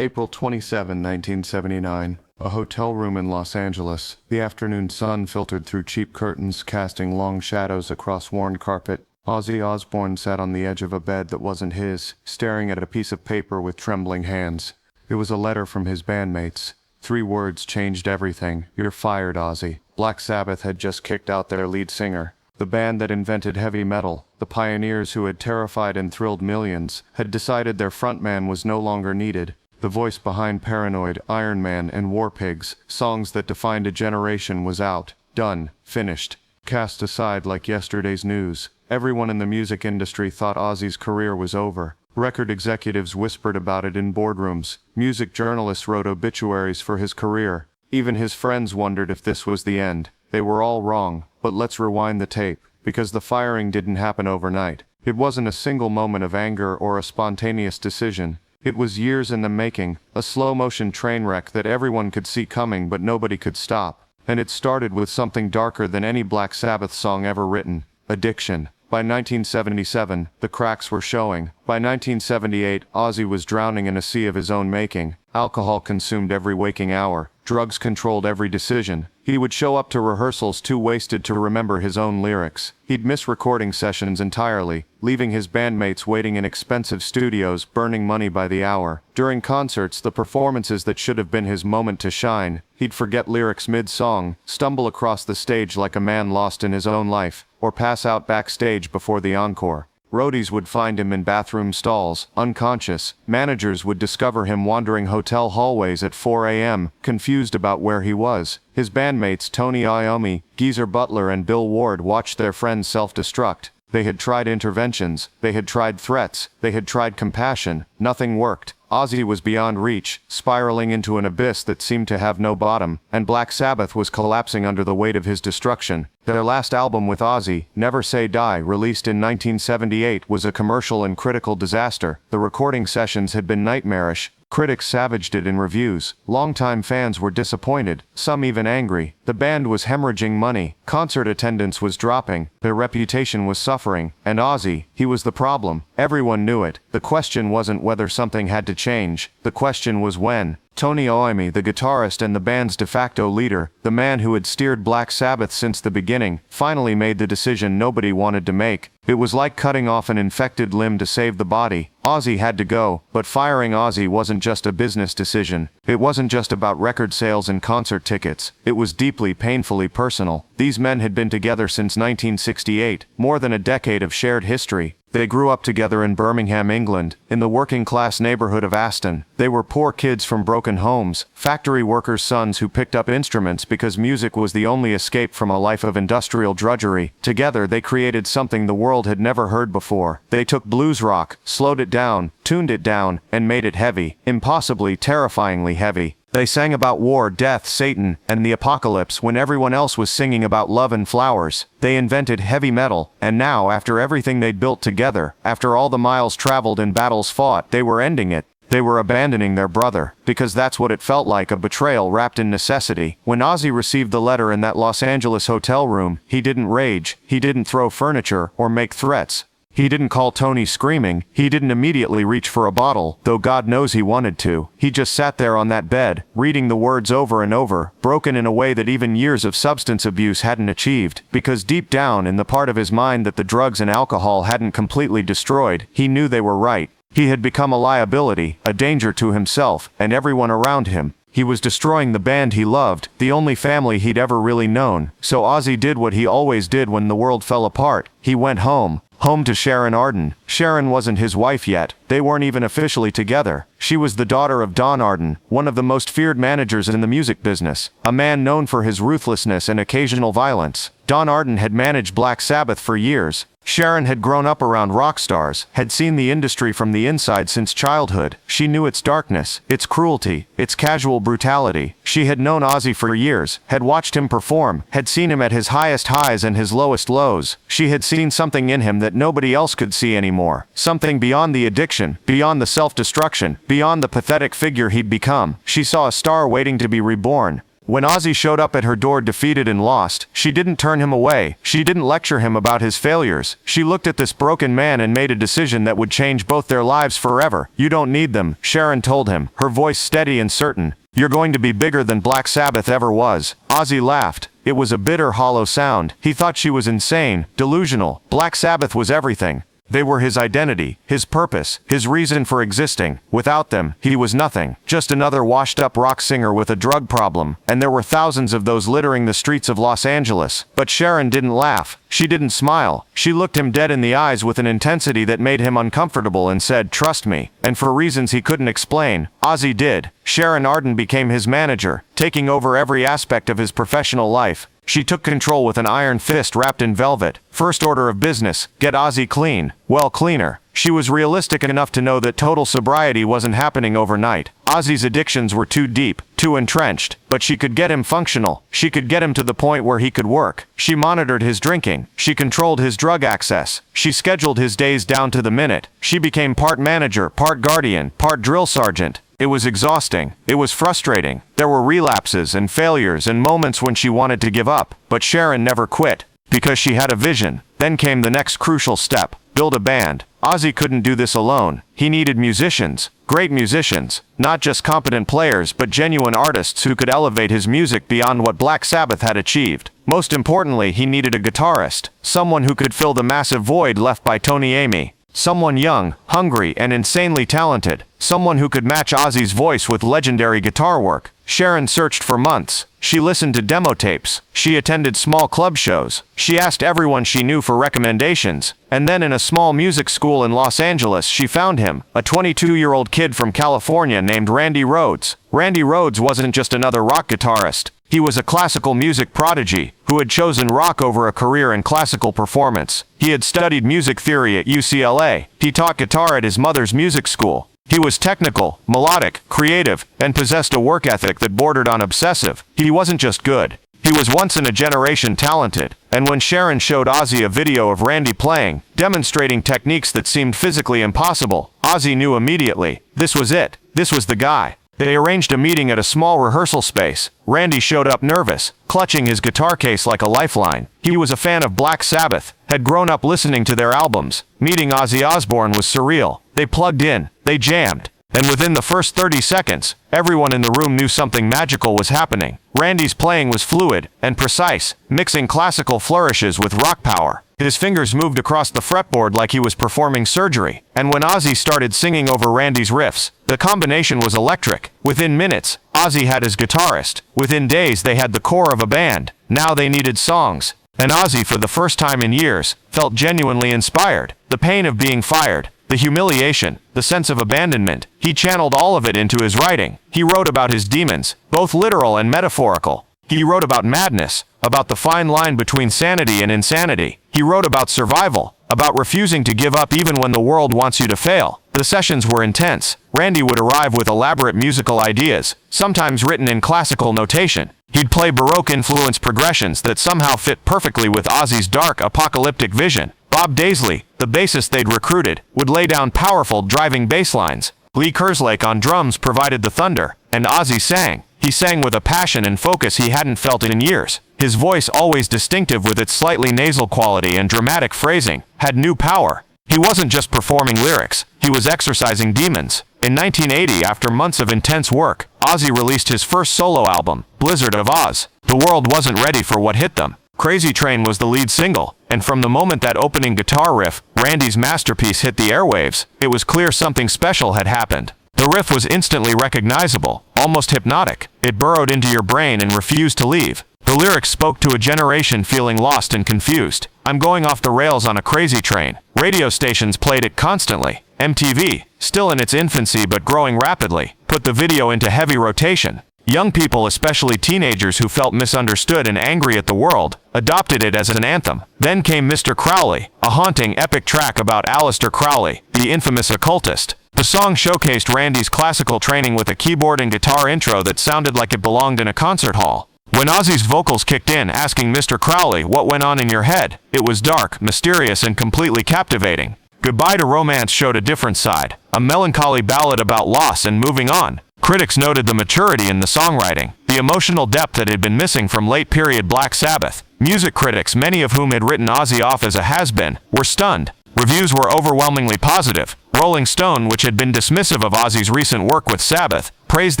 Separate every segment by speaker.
Speaker 1: April 27, 1979. A hotel room in Los Angeles. The afternoon sun filtered through cheap curtains, casting long shadows across worn carpet. Ozzy Osbourne sat on the edge of a bed that wasn't his, staring at a piece of paper with trembling hands. It was a letter from his bandmates. 3 words changed everything. "You're fired, Ozzy." Black Sabbath had just kicked out their lead singer. The band that invented heavy metal, the pioneers who had terrified and thrilled millions, had decided their frontman was no longer needed. The voice behind Paranoid, Iron Man, and War Pigs, songs that defined a generation, was out, done, finished, cast aside like yesterday's news. Everyone in the music industry thought Ozzy's career was over. Record executives whispered about it in boardrooms. Music journalists wrote obituaries for his career. Even his friends wondered if this was the end. They were all wrong, but let's rewind the tape, because the firing didn't happen overnight. It wasn't a single moment of anger or a spontaneous decision. It was years in the making, a slow-motion train wreck that everyone could see coming but nobody could stop. And it started with something darker than any Black Sabbath song ever written: addiction. By 1977, the cracks were showing. By 1978, Ozzy was drowning in a sea of his own making. Alcohol consumed every waking hour. Drugs controlled every decision. He would show up to rehearsals too wasted to remember his own lyrics. He'd miss recording sessions entirely, leaving his bandmates waiting in expensive studios, burning money by the hour. During concerts, the performances that should have been his moment to shine, he'd forget lyrics mid-song, stumble across the stage like a man lost in his own life, or pass out backstage before the encore. Roadies would find him in bathroom stalls, unconscious. Managers would discover him wandering hotel hallways at 4 a.m., confused about where he was. His bandmates Tony Iommi, Geezer Butler and Bill Ward watched their friends self-destruct. They had tried interventions, they had tried threats, they had tried compassion. Nothing worked. Ozzy was beyond reach, spiraling into an abyss that seemed to have no bottom, and Black Sabbath was collapsing under the weight of his destruction. Their last album with Ozzy, Never Say Die, released in 1978, was a commercial and critical disaster. The recording sessions had been nightmarish. Critics savaged it in reviews. Longtime fans were disappointed, some even angry. The band was hemorrhaging money, concert attendance was dropping, their reputation was suffering, and Ozzy, he was the problem. Everyone knew it. The question wasn't whether something had to change, the question was when. Tony Iommi, the guitarist and the band's de facto leader, the man who had steered Black Sabbath since the beginning, finally made the decision nobody wanted to make. It was like cutting off an infected limb to save the body. Ozzy had to go, but firing Ozzy wasn't just a business decision. It wasn't just about record sales and concert tickets. It was deeply, painfully personal. These men had been together since 1968, more than a decade of shared history. They grew up together in Birmingham, England, in the working-class neighborhood of Aston. They were poor kids from broken homes, factory workers' sons who picked up instruments because music was the only escape from a life of industrial drudgery. Together they created something the world had never heard before. They took blues rock, slowed it down, tuned it down, and made it heavy, impossibly, terrifyingly heavy. They sang about war, death, Satan, and the apocalypse when everyone else was singing about love and flowers. They invented heavy metal, and now, after everything they'd built together, after all the miles traveled and battles fought, they were ending it. They were abandoning their brother, because that's what it felt like, a betrayal wrapped in necessity. When Ozzy received the letter in that Los Angeles hotel room, he didn't rage, he didn't throw furniture, or make threats. He didn't call Tony screaming, he didn't immediately reach for a bottle, though God knows he wanted to. He just sat there on that bed, reading the words over and over, broken in a way that even years of substance abuse hadn't achieved, because deep down in the part of his mind that the drugs and alcohol hadn't completely destroyed, he knew they were right. He had become a liability, a danger to himself, and everyone around him. He was destroying the band he loved, the only family he'd ever really known. So Ozzy did what he always did when the world fell apart. He went home. Home to Sharon Arden. Sharon wasn't his wife yet. They weren't even officially together. She was the daughter of Don Arden, one of the most feared managers in the music business, a man known for his ruthlessness and occasional violence. Don Arden had managed Black Sabbath for years. Sharon had grown up around rock stars, had seen the industry from the inside since childhood. She knew its darkness, its cruelty, its casual brutality. She had known Ozzy for years, had watched him perform, had seen him at his highest highs and his lowest lows. She had seen something in him that nobody else could see anymore. Something beyond the addiction, beyond the self-destruction, beyond the pathetic figure he'd become. She saw a star waiting to be reborn. When Ozzy showed up at her door defeated and lost, she didn't turn him away. She didn't lecture him about his failures. She looked at this broken man and made a decision that would change both their lives forever. "You don't need them," Sharon told him, her voice steady and certain. "You're going to be bigger than Black Sabbath ever was." Ozzy laughed. It was a bitter, hollow sound. He thought she was insane, delusional. Black Sabbath was everything. They were his identity, his purpose, his reason for existing. Without them, he was nothing. Just another washed-up rock singer with a drug problem. And there were thousands of those littering the streets of Los Angeles. But Sharon didn't laugh. She didn't smile. She looked him dead in the eyes with an intensity that made him uncomfortable and said, "Trust me." And for reasons he couldn't explain, Ozzy did. Sharon Arden became his manager, taking over every aspect of his professional life. She took control with an iron fist wrapped in velvet. First order of business, get Ozzy clean. Well, cleaner. She was realistic enough to know that total sobriety wasn't happening overnight. Ozzy's addictions were too deep, too entrenched, but she could get him functional. She could get him to the point where he could work. She monitored his drinking. She controlled his drug access. She scheduled his days down to the minute. She became part manager, part guardian, part drill sergeant. It was exhausting. It was frustrating. There were relapses and failures and moments when she wanted to give up. But Sharon never quit, because she had a vision. Then came the next crucial step: build a band. Ozzy couldn't do this alone. He needed musicians, great musicians, not just competent players but genuine artists who could elevate his music beyond what Black Sabbath had achieved. Most importantly, he needed a guitarist, someone who could fill the massive void left by Tony Iommi. Someone young, hungry, and insanely talented. Someone who could match Ozzy's voice with legendary guitar work. Sharon searched for months. She listened to demo tapes. She attended small club shows. She asked everyone she knew for recommendations. And then in a small music school in Los Angeles she found him, a 22-year-old kid from California named Randy Rhoads. Randy Rhoads wasn't just another rock guitarist. He was a classical music prodigy who had chosen rock over a career in classical performance. He had studied music theory at UCLA. He taught guitar at his mother's music school. He was technical, melodic, creative, and possessed a work ethic that bordered on obsessive. He wasn't just good. He was once-in-a-generation talented. And when Sharon showed Ozzy a video of Randy playing, demonstrating techniques that seemed physically impossible, Ozzy knew immediately. This was it. This was the guy. They arranged a meeting at a small rehearsal space. Randy showed up nervous, clutching his guitar case like a lifeline. He was a fan of Black Sabbath, had grown up listening to their albums. Meeting Ozzy Osbourne was surreal. They plugged in, they jammed, and within the first 30 seconds, everyone in the room knew something magical was happening. Randy's playing was fluid and precise, mixing classical flourishes with rock power. His fingers moved across the fretboard like he was performing surgery. And when Ozzy started singing over Randy's riffs, the combination was electric. Within minutes, Ozzy had his guitarist. Within days, they had the core of a band. Now they needed songs. And Ozzy, for the first time in years, felt genuinely inspired. The pain of being fired, the humiliation, the sense of abandonment. He channeled all of it into his writing. He wrote about his demons, both literal and metaphorical. He wrote about madness, about the fine line between sanity and insanity. He wrote about survival, about refusing to give up even when the world wants you to fail. The sessions were intense. Randy would arrive with elaborate musical ideas, sometimes written in classical notation. He'd play Baroque-influenced progressions that somehow fit perfectly with Ozzy's dark, apocalyptic vision. Bob Daisley, the bassist they'd recruited, would lay down powerful, driving bass lines. Lee Kerslake on drums provided the thunder, and Ozzy sang. He sang with a passion and focus he hadn't felt in years. His voice, always distinctive with its slightly nasal quality and dramatic phrasing, had new power. He wasn't just performing lyrics, he was exorcising demons. In 1980, after months of intense work, Ozzy released his first solo album, Blizzard of Oz. The world wasn't ready for what hit them. Crazy Train was the lead single, and from the moment that opening guitar riff, Randy's masterpiece, hit the airwaves, it was clear something special had happened. The riff was instantly recognizable, almost hypnotic. It burrowed into your brain and refused to leave. The lyrics spoke to a generation feeling lost and confused. I'm going off the rails on a crazy train. Radio stations played it constantly. MTV, still in its infancy but growing rapidly, put the video into heavy rotation. Young people, especially teenagers who felt misunderstood and angry at the world, adopted it as an anthem. Then came Mr. Crowley, a haunting, epic track about Aleister Crowley, the infamous occultist. The song showcased Randy's classical training with a keyboard and guitar intro that sounded like it belonged in a concert hall. When Ozzy's vocals kicked in, asking Mr. Crowley what went on in your head, it was dark, mysterious, and completely captivating. Goodbye to Romance showed a different side, a melancholy ballad about loss and moving on. Critics noted the maturity in the songwriting.
Speaker 2: the emotional depth that had been missing from late-period Black Sabbath. Music critics, many of whom had written Ozzy off as a has-been, were stunned. Reviews were overwhelmingly positive. Rolling Stone, which had been dismissive of Ozzy's recent work with Sabbath, praised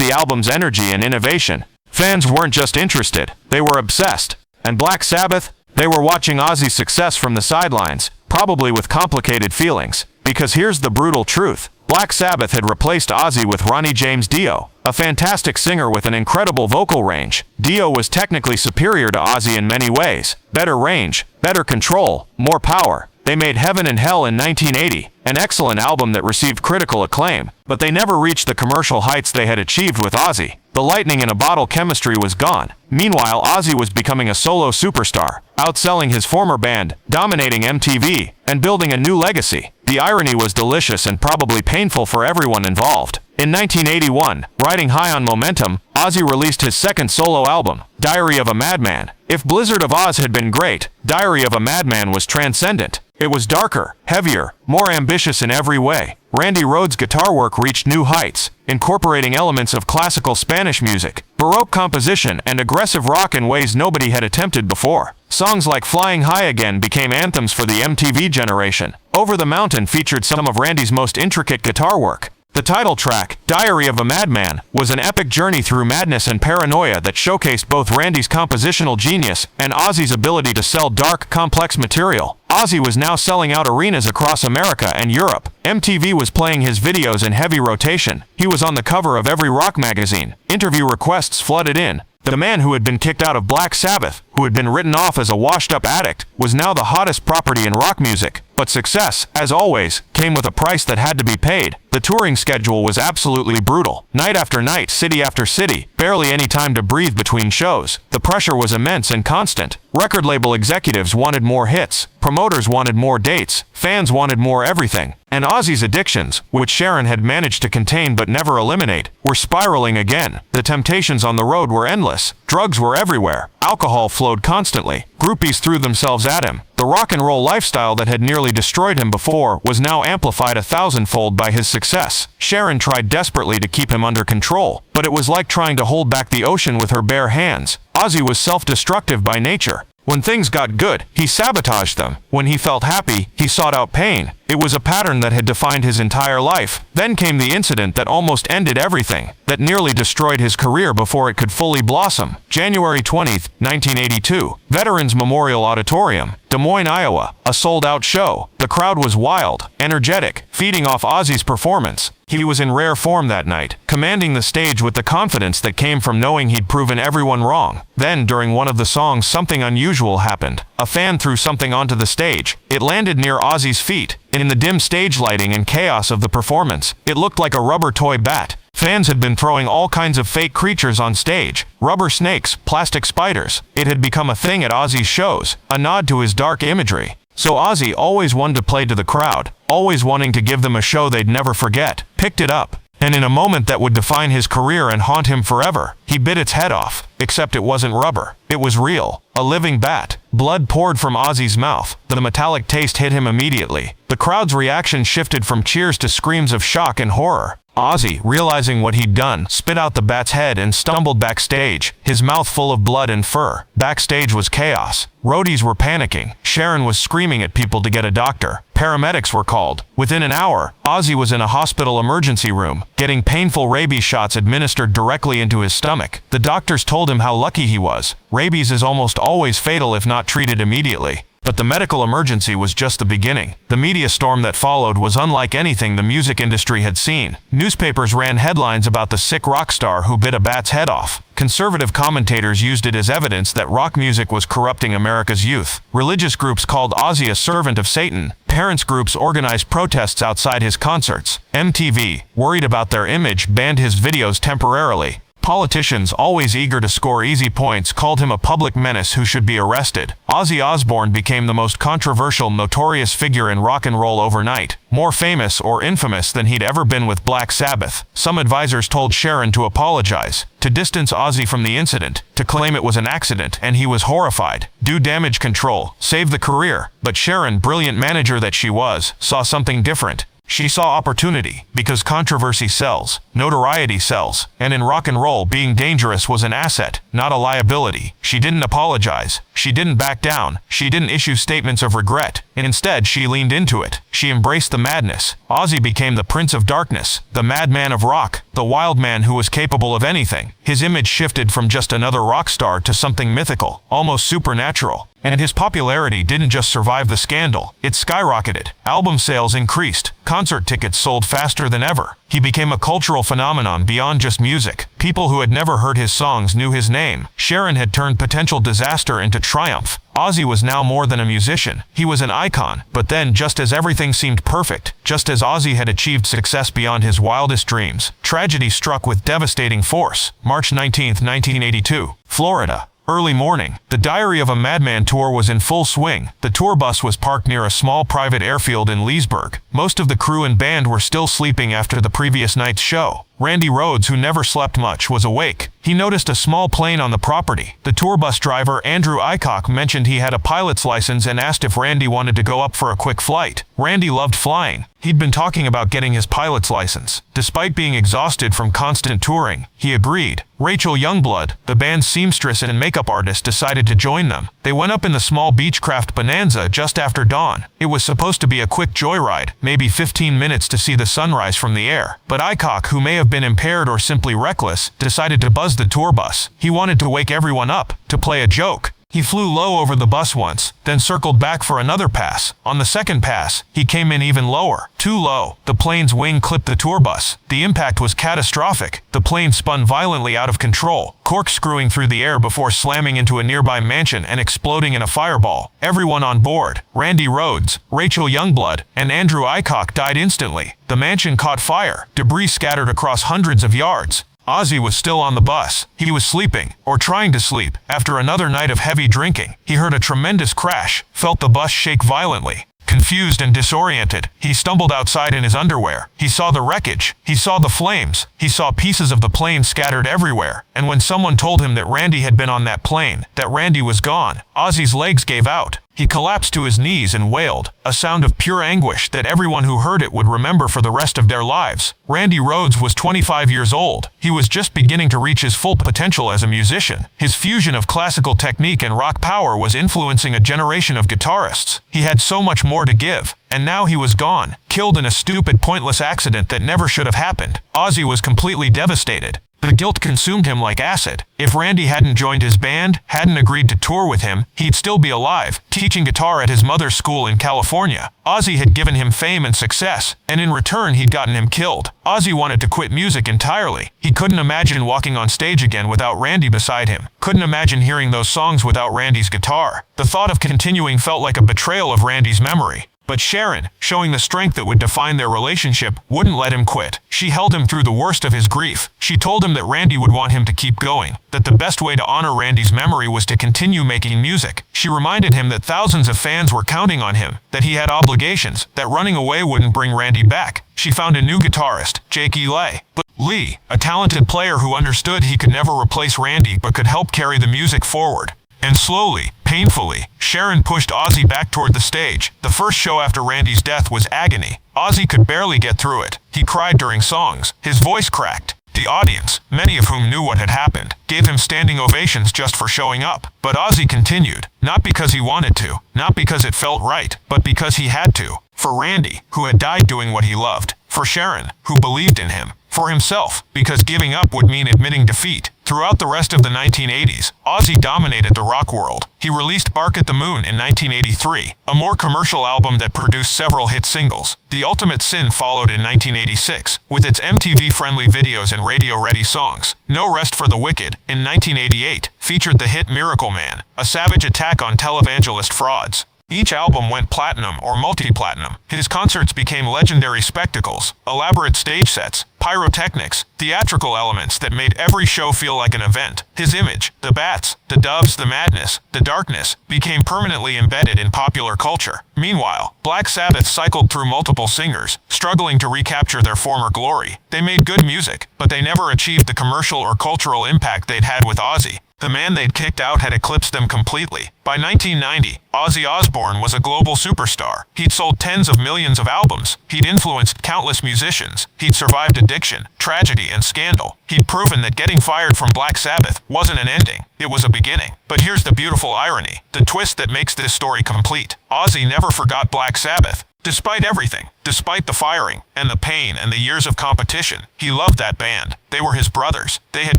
Speaker 2: the album's energy and innovation. Fans weren't just interested, they were obsessed. And Black Sabbath? They were watching Ozzy's success from the sidelines, probably with complicated feelings. Because here's the brutal truth. Black Sabbath had replaced Ozzy with Ronnie James Dio, a fantastic singer with an incredible vocal range. Dio was technically superior to Ozzy in many ways. Better range, better control, more power. They made Heaven and Hell in 1980, an excellent album that received critical acclaim, but they never reached the commercial heights they had achieved with Ozzy. The lightning-in-a-bottle chemistry was gone. Meanwhile, Ozzy was becoming a solo superstar, outselling his former band, dominating MTV, and building a new legacy. The irony was delicious and probably painful for everyone involved. In 1981, riding high on momentum, Ozzy released his second solo album, Diary of a Madman. If Blizzard of Oz had been great, Diary of a Madman was transcendent. It was darker, heavier, more ambitious in every way. Randy Rhoads' guitar work reached new heights, incorporating elements of classical Spanish music, Baroque composition, and aggressive rock in ways nobody had attempted before. Songs like Flying High Again became anthems for the MTV generation. Over the Mountain featured some of Randy's most intricate guitar work. The title track, Diary of a Madman, was an epic journey through madness and paranoia that showcased both Randy's compositional genius and Ozzy's ability to sell dark, complex material. Ozzy was now selling out arenas across America and Europe. MTV was playing his videos in heavy rotation. He was on the cover of every rock magazine. Interview requests flooded in. The man who had been kicked out of Black Sabbath, who had been written off as a washed-up addict, was now the hottest property in rock music. But success, as always, came with a price that had to be paid. The touring schedule was absolutely brutal. Night after night, city after city, barely any time to breathe between shows. The pressure was immense and constant. Record label executives wanted more hits, promoters wanted more dates, fans wanted more everything. And Ozzy's addictions, which Sharon had managed to contain but never eliminate, were spiraling again. The temptations on the road were endless. Drugs were everywhere. Alcohol flowed constantly. Groupies threw themselves at him. The rock and roll lifestyle that had nearly destroyed him before was now amplified 1,000-fold by his success. Sharon tried desperately to keep him under control, but it was like trying to hold back the ocean with her bare hands. Ozzy was self-destructive by nature. When things got good, he sabotaged them. When he felt happy, he sought out pain. It was a pattern that had defined his entire life. Then came the incident that almost ended everything, that nearly destroyed his career before it could fully blossom. January 20th, 1982. Veterans Memorial Auditorium, Des Moines, Iowa. A sold-out show. The crowd was wild, energetic, feeding off Ozzy's performance. He was in rare form that night, commanding the stage with the confidence that came from knowing he'd proven everyone wrong. Then, during one of the songs, something unusual happened. A fan threw something onto the stage. It landed near Ozzy's feet. In the dim stage lighting and chaos of the performance, it looked like a rubber toy bat. Fans had been throwing all kinds of fake creatures on stage. Rubber snakes, plastic spiders. It had become a thing at Ozzy's shows, a nod to his dark imagery. So Ozzy, always one to play to the crowd, always wanting to give them a show they'd never forget, picked it up. And in a moment that would define his career and haunt him forever, he bit its head off. Except it wasn't rubber. It was real. A living bat. Blood poured from Ozzy's mouth. The metallic taste hit him immediately. The crowd's reaction shifted from cheers to screams of shock and horror. Ozzy, realizing what he'd done, spit out the bat's head and stumbled backstage, his mouth full of blood and fur. Backstage was chaos. Roadies were panicking. Sharon was screaming at people to get a doctor. Paramedics were called. Within an hour, Ozzy was in a hospital emergency room, getting painful rabies shots administered directly into his stomach. The doctors told him how lucky he was. Rabies is almost always fatal if not treated immediately. But the medical emergency was just the beginning. The media storm that followed was unlike anything the music industry had seen. Newspapers ran headlines about the sick rock star who bit a bat's head off. Conservative commentators used it as evidence that rock music was corrupting America's youth. Religious groups called Ozzy a servant of Satan. Parents groups organized protests outside his concerts. MTV, worried about their image, banned his videos temporarily. Politicians, always eager to score easy points, called him a public menace who should be arrested. Ozzy Osbourne became the most controversial, notorious figure in rock and roll overnight, more famous or infamous than he'd ever been with Black Sabbath. Some advisors told Sharon to apologize, to distance Ozzy from the incident, to claim it was an accident, and he was horrified. Do damage control, save the career. But Sharon, brilliant manager that she was, saw something different. She saw opportunity, because controversy sells, notoriety sells, and in rock and roll, being dangerous was an asset, not a liability. She didn't apologize. She didn't back down. She didn't issue statements of regret. And instead, she leaned into it. She embraced the madness. Ozzy became the Prince of Darkness, the madman of rock, the wild man who was capable of anything. His image shifted from just another rock star to something mythical, almost supernatural. And his popularity didn't just survive the scandal, it skyrocketed. Album sales increased, concert tickets sold faster than ever. He became a cultural phenomenon beyond just music. People who had never heard his songs knew his name. Sharon had turned potential disaster into triumph. Ozzy was now more than a musician. He was an icon. But then, just as everything seemed perfect, just as Ozzy had achieved success beyond his wildest dreams, tragedy struck with devastating force. March 19, 1982, Florida. Early morning. The Diary of a Madman tour was in full swing. The tour bus was parked near a small private airfield in Leesburg. Most of the crew and band were still sleeping after the previous night's show. Randy Rhoads, who never slept much, was awake. He noticed a small plane on the property. The tour bus driver, Andrew A.C.O, mentioned he had a pilot's license and asked if Randy wanted to go up for a quick flight. Randy loved flying. He'd been talking about getting his pilot's license. Despite being exhausted from constant touring, he agreed. Rachel Youngblood, the band's seamstress and makeup artist, decided to join them. They went up in the small Beechcraft Bonanza just after dawn. It was supposed to be a quick joyride, maybe 15 minutes to see the sunrise from the air. But A.C.O, who may have been impaired or simply reckless, decided to buzz the tour bus. He wanted to wake everyone up, to play a joke. He flew low over the bus once, then circled back for another pass. On the second pass, he came in even lower. Too low. The plane's wing clipped the tour bus. The impact was catastrophic. The plane spun violently out of control, corkscrewing through the air before slamming into a nearby mansion and exploding in a fireball. Everyone on board, Randy Rhoads, Rachel Youngblood, and Andrew A.C.O, died instantly. The mansion caught fire. Debris scattered across hundreds of yards. Ozzy was still on the bus. He was sleeping, or trying to sleep. After another night of heavy drinking, he heard a tremendous crash, felt the bus shake violently. Confused and disoriented, he stumbled outside in his underwear. He saw the wreckage. He saw the flames. He saw pieces of the plane scattered everywhere. And when someone told him that Randy had been on that plane, that Randy was gone, Ozzy's legs gave out. He collapsed to his knees and wailed, a sound of pure anguish that everyone who heard it would remember for the rest of their lives. Randy Rhoads was 25 years old. He was just beginning to reach his full potential as a musician. His fusion of classical technique and rock power was influencing a generation of guitarists. He had so much more to give. And now he was gone, killed in a stupid, pointless accident that never should have happened. Ozzy was completely devastated. The guilt consumed him like acid. If Randy hadn't joined his band, hadn't agreed to tour with him, he'd still be alive, teaching guitar at his mother's school in California. Ozzy had given him fame and success, and in return he'd gotten him killed. Ozzy wanted to quit music entirely. He couldn't imagine walking on stage again without Randy beside him. Couldn't imagine hearing those songs without Randy's guitar. The thought of continuing felt like a betrayal of Randy's memory. But Sharon, showing the strength that would define their relationship, wouldn't let him quit. She held him through the worst of his grief. She told him that Randy would want him to keep going, that the best way to honor Randy's memory was to continue making music. She reminded him that thousands of fans were counting on him, that he had obligations, that running away wouldn't bring Randy back. She found a new guitarist, Jake Lee. But Lee, a talented player who understood he could never replace Randy but could help carry the music forward. And slowly, painfully, Sharon pushed Ozzy back toward the stage. The first show after Randy's death was agony. Ozzy could barely get through it. He cried during songs. His voice cracked. The audience, many of whom knew what had happened, gave him standing ovations just for showing up. But Ozzy continued, not because he wanted to, not because it felt right, but because he had to. For Randy, who had died doing what he loved. For Sharon, who believed in him. For himself, because giving up would mean admitting defeat. Throughout the rest of the 1980s, Ozzy dominated the rock world. He released Bark at the Moon in 1983, a more commercial album that produced several hit singles. The Ultimate Sin followed in 1986, with its MTV-friendly videos and radio-ready songs. No Rest for the Wicked, in 1988, featured the hit Miracle Man, a savage attack on televangelist frauds. Each album went platinum or multi-platinum. His concerts became legendary spectacles, elaborate stage sets, pyrotechnics, theatrical elements that made every show feel like an event. His image, the bats, the doves, the madness, the darkness, became permanently embedded in popular culture. Meanwhile, Black Sabbath cycled through multiple singers, struggling to recapture their former glory. They made good music, but they never achieved the commercial or cultural impact they'd had with Ozzy. The man they'd kicked out had eclipsed them completely. By 1990, Ozzy Osbourne was a global superstar. He'd sold tens of millions of albums. He'd influenced countless musicians. He'd survived addiction, tragedy, and scandal. He'd proven that getting fired from Black Sabbath wasn't an ending. It was a beginning. But here's the beautiful irony, the twist that makes this story complete. Ozzy never forgot Black Sabbath. Despite everything, despite the firing, and the pain, and the years of competition, he loved that band. They were his brothers. They had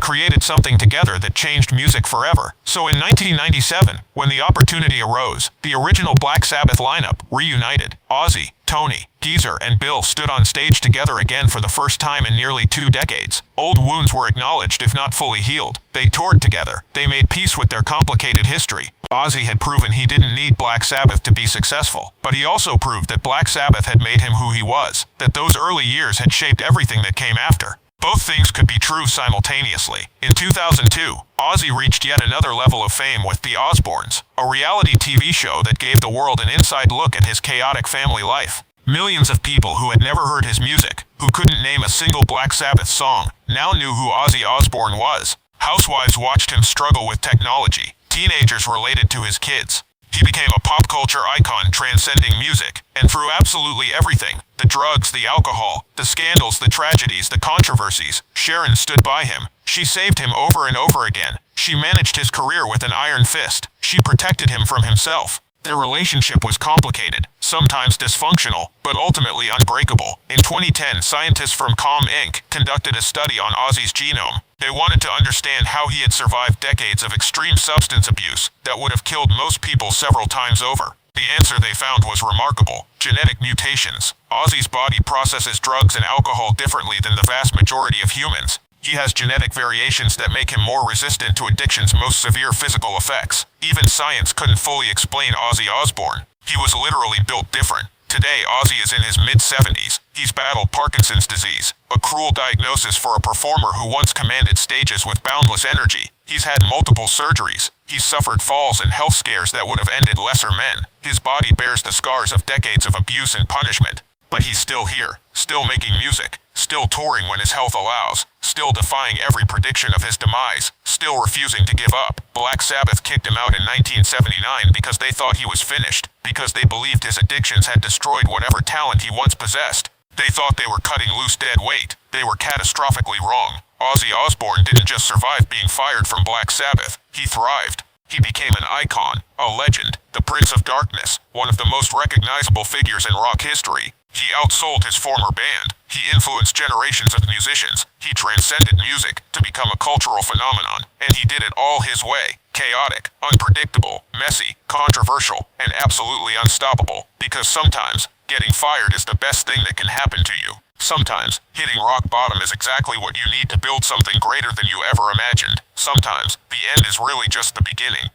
Speaker 2: created something together that changed music forever. So in 1997, when the opportunity arose, the original Black Sabbath lineup reunited. Ozzy, Tony, Geezer, and Bill stood on stage together again for the first time in nearly 2 decades. Old wounds were acknowledged, if not fully healed. They toured together. They made peace with their complicated history. Ozzy had proven he didn't need Black Sabbath to be successful, but he also proved that Black Sabbath had made him who he was, that those early years had shaped everything that came after. Both things could be true simultaneously. In 2002, Ozzy reached yet another level of fame with The Osbournes, a reality TV show that gave the world an inside look at his chaotic family life. Millions of people who had never heard his music, who couldn't name a single Black Sabbath song, now knew who Ozzy Osbourne was. Housewives watched him struggle with technology. Teenagers related to his kids. He became a pop culture icon transcending music, and through absolutely everything, the drugs, the alcohol, the scandals, the tragedies, the controversies, Sharon stood by him. She saved him over and over again. She managed his career with an iron fist. She protected him from himself. Their relationship was complicated, sometimes dysfunctional, but ultimately unbreakable. In 2010, scientists from Com Inc. conducted a study on Ozzy's genome. They wanted to understand how he had survived decades of extreme substance abuse that would have killed most people several times over. The answer they found was remarkable: genetic mutations. Ozzy's body processes drugs and alcohol differently than the vast majority of humans. He has genetic variations that make him more resistant to addiction's most severe physical effects. Even science couldn't fully explain Ozzy Osbourne. He was literally built different. Today, Ozzy is in his mid-70s. He's battled Parkinson's disease, a cruel diagnosis for a performer who once commanded stages with boundless energy. He's had multiple surgeries. He's suffered falls and health scares that would have ended lesser men. His body bears the scars of decades of abuse and punishment. But he's still here, still making music, still touring when his health allows, still defying every prediction of his demise, still refusing to give up. Black Sabbath kicked him out in 1979 because they thought he was finished, because they believed his addictions had destroyed whatever talent he once possessed. They thought they were cutting loose dead weight. They were catastrophically wrong. Ozzy Osbourne didn't just survive being fired from Black Sabbath, he thrived. He became an icon, a legend, the Prince of Darkness, one of the most recognizable figures in rock history. He outsold his former band. He influenced generations of musicians. He transcended music to become a cultural phenomenon. And he did it all his way. Chaotic, unpredictable, messy, controversial, and absolutely unstoppable. Because sometimes, getting fired is the best thing that can happen to you. Sometimes, hitting rock bottom is exactly what you need to build something greater than you ever imagined. Sometimes, the end is really just the beginning.